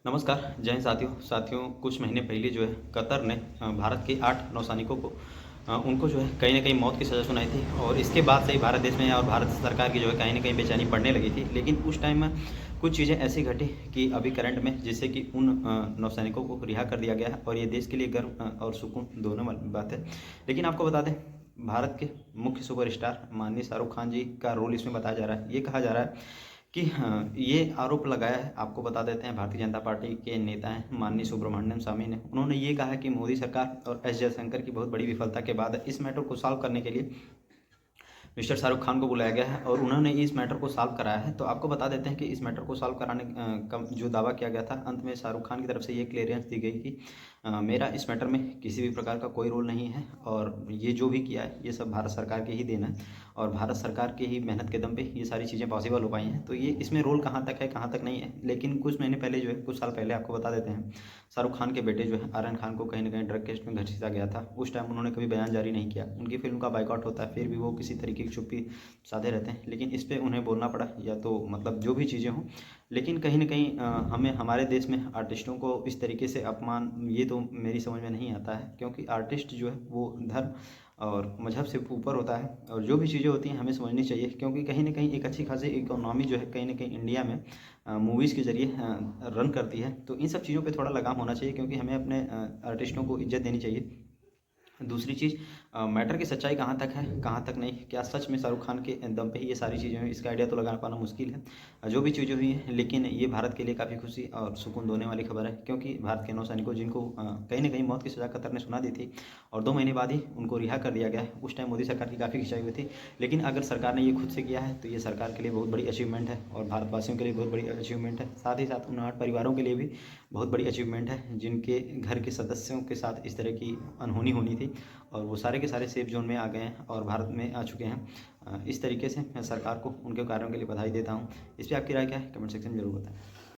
नमस्कार, जय हिंद साथियों कुछ महीने पहले जो है कतर ने भारत के 8 नौसैनिकों को उनको जो है कहीं न कहीं मौत की सज़ा सुनाई थी और इसके बाद से ही भारत देश में और भारत सरकार की जो है कहीं न कहीं बेचैनी बढ़ने लगी थी। लेकिन उस टाइम में कुछ चीज़ें ऐसी घटी कि अभी करंट में जिससे कि उन नौसैनिकों को रिहा कर दिया गया है और ये देश के लिए गर्व और सुकून दोनों वाली बात है। लेकिन आपको बता दें, भारत के मुख्य सुपरस्टार माननीय शाहरुख खान जी का रोल इसमें बताया जा रहा है। ये कहा जा रहा है कि हाँ, ये आरोप लगाया है। आपको बता देते हैं, भारतीय जनता पार्टी के नेता हैं माननीय सुब्रमण्यम स्वामी ने। उन्होंने ये कहा है कि मोदी सरकार और एस जयशंकर की बहुत बड़ी विफलता के बाद इस मैटर को सॉल्व करने के लिए मिस्टर शाहरुख खान को बुलाया गया है और उन्होंने इस मैटर को सॉल्व कराया है। तो आपको बता देते हैं कि इस मैटर को सॉल्व कराने का जो दावा किया गया था, अंत में शाहरुख खान की तरफ से ये क्लियरेंस दी गई कि मेरा इस मैटर में किसी भी प्रकार का कोई रोल नहीं है और ये जो भी किया है ये सब भारत सरकार के ही देना है और भारत सरकार की ही मेहनत के दम पे ये सारी चीज़ें पॉसिबल हो पाई हैं। तो ये इसमें रोल कहाँ तक है, कहाँ तक नहीं है। लेकिन कुछ महीने पहले जो है, कुछ साल पहले आपको बता देते हैं, शाहरुख खान के बेटे जो है आर्यन खान को कहीं न कहीं ड्रग केस में घसीटा गया था। उस टाइम उन्होंने कभी बयान जारी नहीं किया। उनकी फ़िल्म का बायकॉट होता है, फिर भी वो किसी तरीके की चुप्पी साधे रहते हैं। लेकिन इस पे उन्हें बोलना पड़ा, या तो मतलब जो भी चीज़ें हों। लेकिन कहीं न कहीं हमें हमारे देश में आर्टिस्टों को इस तरीके से अपमान, ये तो मेरी समझ में नहीं आता है। क्योंकि आर्टिस्ट जो है वो धर्म और मज़हब से ऊपर होता है और जो भी चीज़ें होती हैं हमें समझनी चाहिए। क्योंकि कहीं न कहीं एक अच्छी खासी इकोनॉमी जो है कहीं न कहीं इंडिया में मूवीज़ के ज़रिए रन करती है। तो इन सब चीज़ों पे थोड़ा लगाम होना चाहिए, क्योंकि हमें अपने आर्टिस्टों को इज़्ज़त देनी चाहिए। दूसरी चीज़, मैटर की सच्चाई कहाँ तक है, कहाँ तक नहीं, क्या सच में शाहरुख खान के दम पे ही ये सारी चीज़ें हुई, इसका आइडिया तो लगा पाना मुश्किल है। जो भी चीज़ें हुई हैं, लेकिन ये भारत के लिए काफ़ी खुशी और सुकून देने वाली खबर है। क्योंकि भारत के नौसैनिकों जिनको कहीं न कहीं मौत की सज़ा कतर ने सुना दी थी और 2 महीने बाद ही उनको रिहा कर दिया गया है। उस टाइम मोदी सरकार की काफ़ी खिंचाई हुई थी। लेकिन अगर सरकार ने ये खुद से किया है तो ये सरकार के लिए बहुत बड़ी अचीवमेंट है और भारतवासियों के लिए बहुत बड़ी अचीवमेंट है। साथ ही साथ उन 8 परिवारों के लिए भी बहुत बड़ी अचीवमेंट है जिनके घर के सदस्यों के साथ इस तरह की अनहोनी होनी थी और वो सारे के सारे सेफ जोन में आ गए हैं और भारत में आ चुके हैं। इस तरीके से मैं सरकार को उनके कार्यों के लिए बधाई देता हूँ। इस पे आपकी राय क्या है? कमेंट सेक्शन में ज़रूर बताएँ।